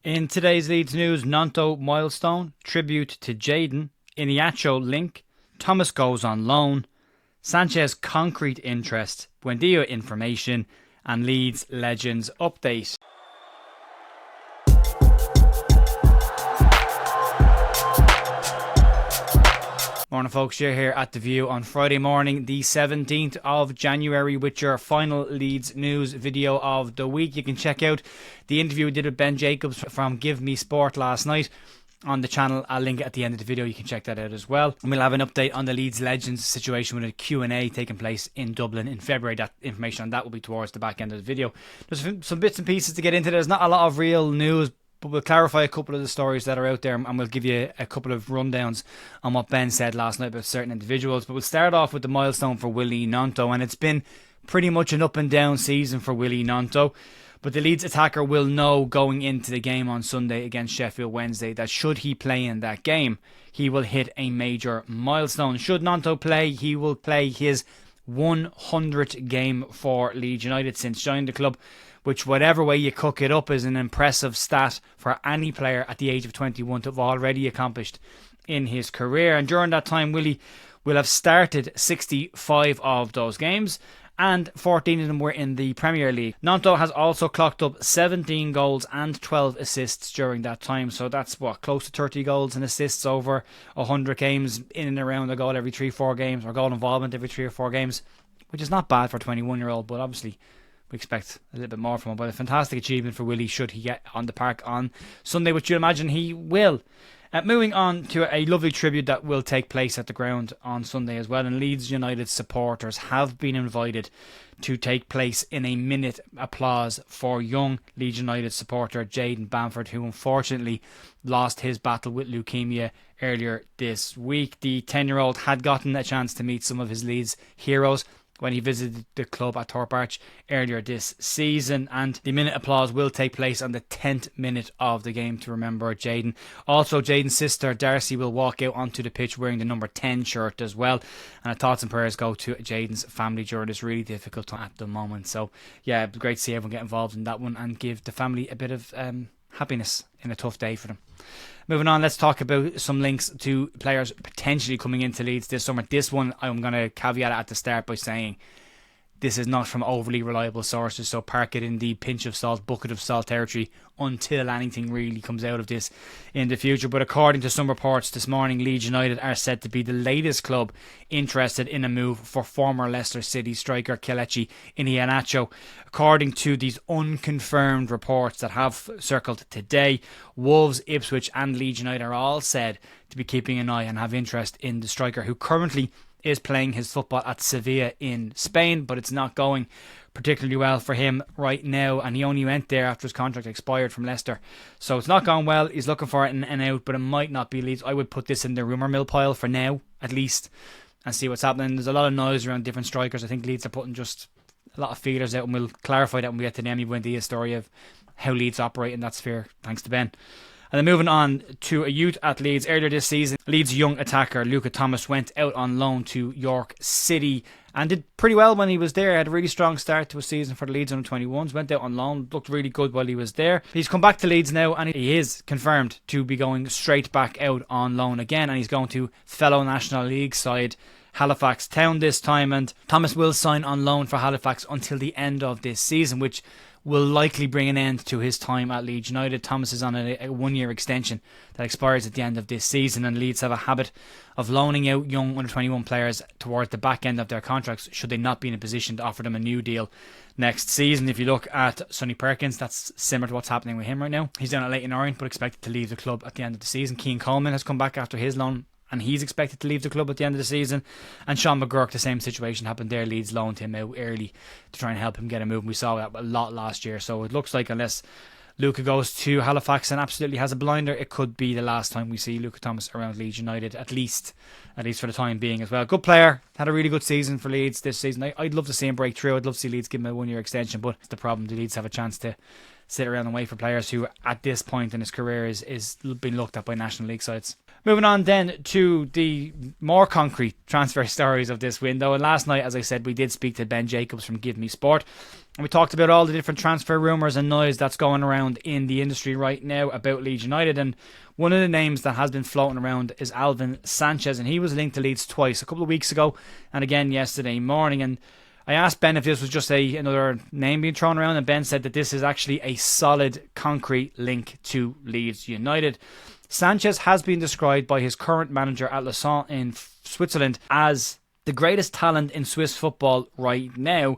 In today's Leeds news, Gnonto Milestone, tribute to Jaden, Iheanacho link, Thomas goes on loan, Sanches concrete interest, Buendia information, and Leeds legends update. Morning folks, you're here at The View on Friday morning, the 17th of January, with your final Leeds news video of the week. You can check out the interview we did with Ben Jacobs from Give Me Sport last night on the channel. I'll link it at the end of the video, you can check that out as well. And we'll have an update on the Leeds Legends situation with a Q&A taking place in Dublin in February. That information on that will be towards the back end of the video. There's some bits and pieces to get into. There's not a lot of real news, but we'll clarify a couple of the stories that are out there, and we'll give you a couple of rundowns on what Ben said last night about certain individuals. But we'll start off with the milestone for Willie Gnonto, and it's been pretty much an up and down season for Willie Gnonto. But the Leeds attacker will know going into the game on Sunday against Sheffield Wednesday that should he play in that game, he will hit a major milestone. Should Gnonto play, he will play his 100th game for Leeds United since joining the club, which, whatever way you cook it up, is an impressive stat for any player at the age of 21 to have already accomplished in his career. And during that time, Willie will have started 65 of those games, and 14 of them were in the Premier League. Gnonto has also clocked up 17 goals and 12 assists during that time, so that's close to 30 goals and assists over 100 games, in and around a goal every 3-4 games, or goal involvement every 3 or 4 games, which is not bad for a 21-year-old, but obviously we expect a little bit more from him. But a fantastic achievement for Willie should he get on the park on Sunday, which you'll imagine he will. Moving on to a lovely tribute that will take place at the ground on Sunday as well, and Leeds United supporters have been invited to take place in a minute applause for young Leeds United supporter Jaden Banford, who unfortunately lost his battle with leukemia earlier this week. The 10-year-old had gotten a chance to meet some of his Leeds heroes when he visited the club at Thorpe Arch earlier this season, and the minute applause will take place on the 10th minute of the game to remember Jaden. Also, Jaden's sister Darcy will walk out onto the pitch wearing the number 10 shirt as well, and our thoughts and prayers go to Jaden's family during this really difficult time at the moment. So yeah, it'd be great to see everyone get involved in that one and give the family a bit of happiness in a tough day for them. Moving on, let's talk about some links to players potentially coming into Leeds this summer. This one, I'm going to caveat it at the start by saying this is not from overly reliable sources, so park it in the pinch of salt, bucket of salt territory until anything really comes out of this in the future. But according to some reports this morning, Leeds United are said to be the latest club interested in a move for former Leicester City striker Kelechi Iheanacho. According to these unconfirmed reports that have circled today, Wolves, Ipswich and Leeds United are all said to be keeping an eye and have interest in the striker, who currently is playing his football at Sevilla in Spain, but it's not going particularly well for him right now, and he only went there after his contract expired from Leicester, so it's not going well. He's looking for it an out, but it might not be Leeds. I would put this in the rumour mill pile for now at least and see what's happening. There's a lot of noise around different strikers. I think Leeds are putting just a lot of feelers out, and we'll clarify that when we get to the Emiliano Buendia story of how Leeds operate in that sphere, thanks to Ben. And then moving on to a youth at Leeds. Earlier this season, Leeds young attacker Luca Thomas went out on loan to York City and did pretty well when he was there. Had a really strong start to a season for the Leeds under-21s. Went out on loan, looked really good while he was there. He's come back to Leeds now, and he is confirmed to be going straight back out on loan again, and he's going to fellow National League side Halifax Town this time. And Thomas will sign on loan for Halifax until the end of this season, which will likely bring an end to his time at Leeds United. Thomas is on a 1-year extension that expires at the end of this season, and Leeds have a habit of loaning out young under-21 players towards the back end of their contracts should they not be in a position to offer them a new deal next season. If you look at Sonny Perkins, that's similar to what's happening with him right now. He's down at Leyton Orient but expected to leave the club at the end of the season. Keane Coleman has come back after his loan and he's expected to leave the club at the end of the season. And Sean McGurk, the same situation happened there. Leeds loaned him out early to try and help him get a move. We saw that a lot last year. So it looks like unless Luca goes to Halifax and absolutely has a blinder, it could be the last time we see Luca Thomas around Leeds United, at least for the time being as well. Good player, had a really good season for Leeds this season. I'd love to see him break through. I'd love to see Leeds give him a 1-year extension, but it's the problem. The Leeds have a chance to sit around and wait for players who at this point in his career is being looked at by National League sides. Moving on then to the more concrete transfer stories of this window. And last night, as I said, we did speak to Ben Jacobs from Give Me Sport. And we talked about all the different transfer rumours and noise that's going around in the industry right now about Leeds United. And one of the names that has been floating around is Alvin Sanchez. And he was linked to Leeds twice, a couple of weeks ago and again yesterday morning. And I asked Ben if this was just another name being thrown around. And Ben said that this is actually a solid, concrete link to Leeds United. Sanches has been described by his current manager at Lausanne in Switzerland as the greatest talent in Swiss football right now.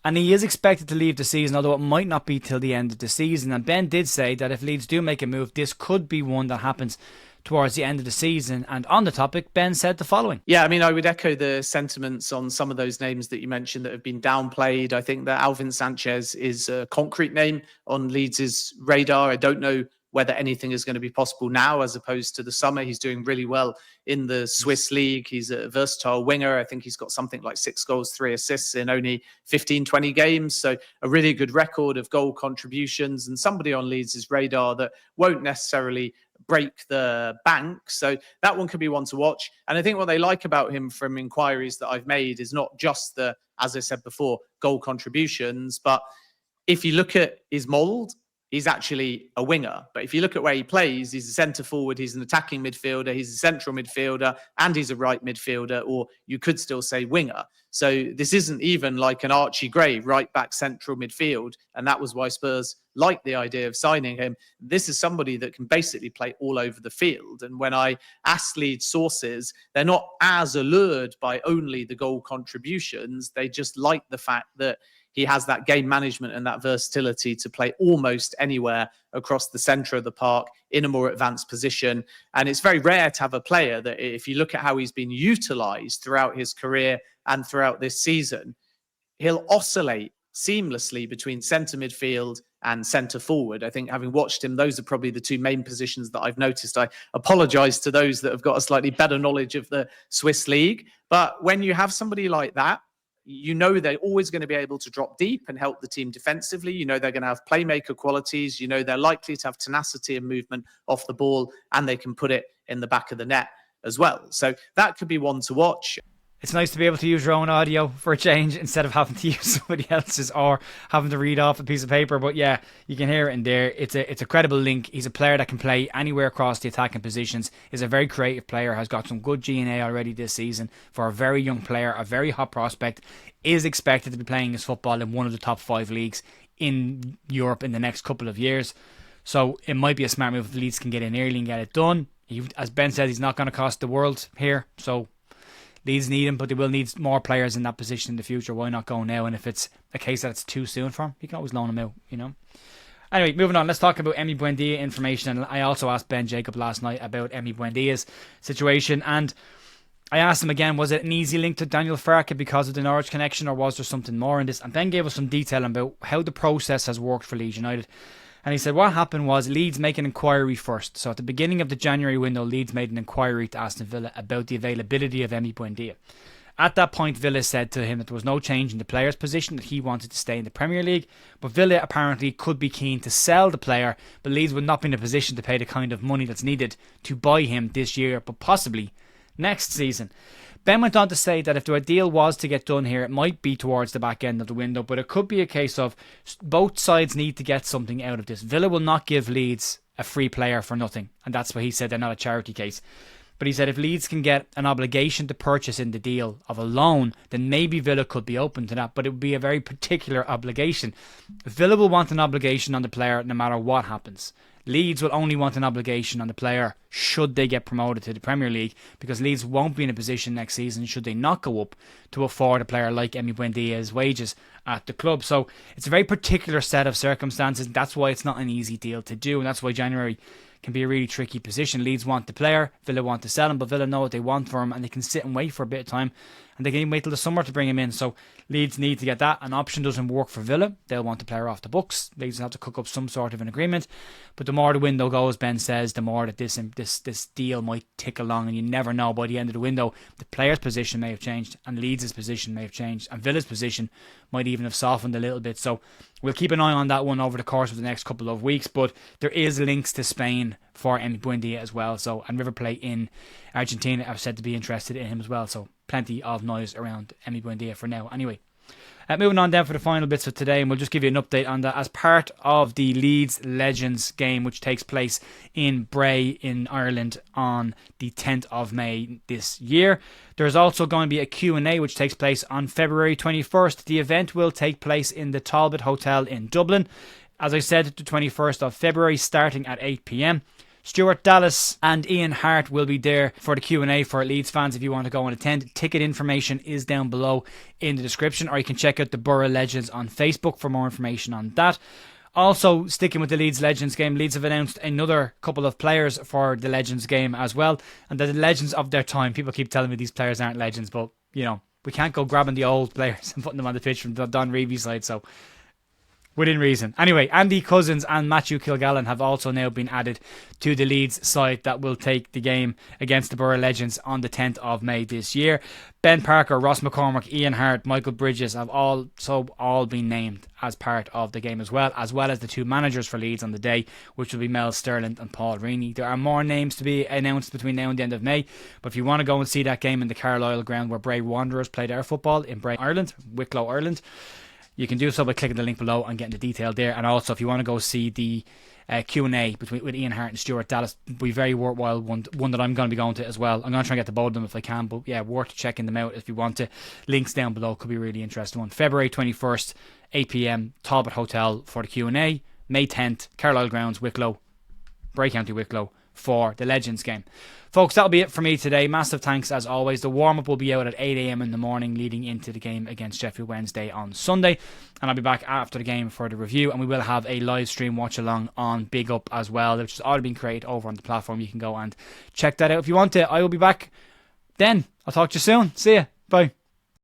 And he is expected to leave the season, although it might not be till the end of the season. And Ben did say that if Leeds do make a move, this could be one that happens towards the end of the season. And on the topic, Ben said the following. Yeah, I mean, I would echo the sentiments on some of those names that you mentioned that have been downplayed. I think that Alvin Sanchez is a concrete name on Leeds' radar. I don't know whether anything is going to be possible now as opposed to the summer. He's doing really well in the Swiss league. He's a versatile winger. I think he's got something like 6 goals, 3 assists in only 15, 20 games. So a really good record of goal contributions and somebody on Leeds' radar that won't necessarily break the bank. So that one could be one to watch. And I think what they like about him from inquiries that I've made is not just the, as I said before, goal contributions, but if you look at his mould, he's actually a winger. But if you look at where he plays, he's a centre forward, he's an attacking midfielder, he's a central midfielder, and he's a right midfielder, or you could still say winger. So this isn't even like an Archie Gray right back central midfield. And that was why Spurs liked the idea of signing him. This is somebody that can basically play all over the field. And when I ask Leeds sources, they're not as allured by only the goal contributions. They just like the fact that he has that game management and that versatility to play almost anywhere across the centre of the park in a more advanced position. And it's very rare to have a player that, if you look at how he's been utilised throughout his career and throughout this season, he'll oscillate seamlessly between centre midfield and centre forward. I think having watched him, those are probably the two main positions that I've noticed. I apologise to those that have got a slightly better knowledge of the Swiss league. But when you have somebody like that, you know they're always going to be able to drop deep and help the team defensively. You know they're going to have playmaker qualities. You know they're likely to have tenacity and movement off the ball, and they can put it in the back of the net as well. So that could be one to watch. It's nice to be able to use your own audio for a change instead of having to use somebody else's or having to read off a piece of paper. But yeah, you can hear it in there. It's a credible link. He's a player that can play anywhere across the attacking positions. He's a very creative player, has got some good G&A already this season for a very young player, a very hot prospect, is expected to be playing his football in one of the top 5 leagues in Europe in the next couple of years. So it might be a smart move if Leeds can get in early and get it done. As Ben said, he's not going to cost the world here. So Leeds need him, but they will need more players in that position in the future. Why not go now? And if it's a case that it's too soon for him, you can always loan him out, you know. Anyway, moving on, let's talk about Emi Buendia information. And I also asked Ben Jacob last night about Emi Buendia's situation. And I asked him again, was it an easy link to Daniel Farke because of the Norwich connection, or was there something more in this? And Ben gave us some detail about how the process has worked for Leeds United. And he said what happened was Leeds make an inquiry first. So at the beginning of the January window, Leeds made an inquiry to Aston Villa about the availability of Emi Buendia. At that point, Villa said to him that there was no change in the player's position, that he wanted to stay in the Premier League. But Villa apparently could be keen to sell the player, but Leeds would not be in a position to pay the kind of money that's needed to buy him this year, but possibly next season. Ben went on to say that if the deal was to get done here, it might be towards the back end of the window, but it could be a case of both sides need to get something out of this. Villa will not give Leeds a free player for nothing, and that's why he said they're not a charity case. But he said if Leeds can get an obligation to purchase in the deal of a loan, then maybe Villa could be open to that, but it would be a very particular obligation. Villa will want an obligation on the player no matter what happens. Leeds will only want an obligation on the player should they get promoted to the Premier League, because Leeds won't be in a position next season, should they not go up, to afford a player like Emi Buendia's wages at the club. So it's a very particular set of circumstances. That's why it's not an easy deal to do, and that's why January can be a really tricky position. Leeds want the player, Villa want to sell him, but Villa know what they want for him, and they can sit and wait for a bit of time, and they can even wait till the summer to bring him in. So Leeds need to get that. An option doesn't work for Villa. They'll want the player off the books. Leeds will have to cook up some sort of an agreement. But the more the window goes, Ben says, the more that this deal might tick along, and you never know. By the end of the window, the player's position may have changed, and Leeds' position may have changed, and Villa's position might even have softened a little bit. So we'll keep an eye on that one over the course of the next couple of weeks. But there is links to Spain for Emi Buendia as well. So, and River Plate in Argentina have said to be interested in him as well. So plenty of noise around Emi Buendia for now. Anyway, Moving on then for the final bits of today, and we'll just give you an update on that as part of the Leeds Legends game, which takes place in Bray in Ireland on the 10th of May this year. There's also going to be a Q&A which takes place on February 21st. The event will take place in the Talbot Hotel in Dublin. As I said, the 21st of February, starting at 8 p.m. Stuart Dallas and Ian Hart will be there for the Q&A for Leeds fans if you want to go and attend. Ticket information is down below in the description, or you can check out the Borough Legends on Facebook for more information on that. Also, sticking with the Leeds Legends game, Leeds have announced another couple of players for the Legends game as well, and they're the legends of their time. People keep telling me these players aren't legends, but, you know, we can't go grabbing the old players and putting them on the pitch from the Don Reevy side, so within reason. Anyway, Andy Cousins and Matthew Kilgallen have also now been added to the Leeds side that will take the game against the Borough Legends on the 10th of May this year. Ben Parker, Ross McCormick, Ian Hart, Michael Bridges have all been named as part of the game as well as the two managers for Leeds on the day, which will be Mel Sterling and Paul Reaney. There are more names to be announced between now and the end of May, but if you want to go and see that game in the Carlisle ground where Bray Wanderers play their football in Bray, Ireland, Wicklow, Ireland, you can do so by clicking the link below and getting the detail there. And also, if you want to go see the Q&A with Ian Hart and Stuart Dallas, be very worthwhile, one that I'm going to be going to as well. I'm going to try and get to both of them if I can, but yeah, worth checking them out if you want to. Links down below, could be a really interesting one. February 21st, 8 p.m, Talbot Hotel for the Q&A. May 10th, Carlisle Grounds, Wicklow, Bray County Wicklow, for the Legends game. Folks, that'll be it for me today. Massive thanks as always. The warm-up will be out at 8 a.m. in the morning leading into the game against Sheffield Wednesday on Sunday, and I'll be back after the game for the review, and we will have a live stream watch along on Big Up as well, which has already been created over on the platform. You can go and check that out if you want to. I will be back then. I'll talk to you soon. See ya. Bye.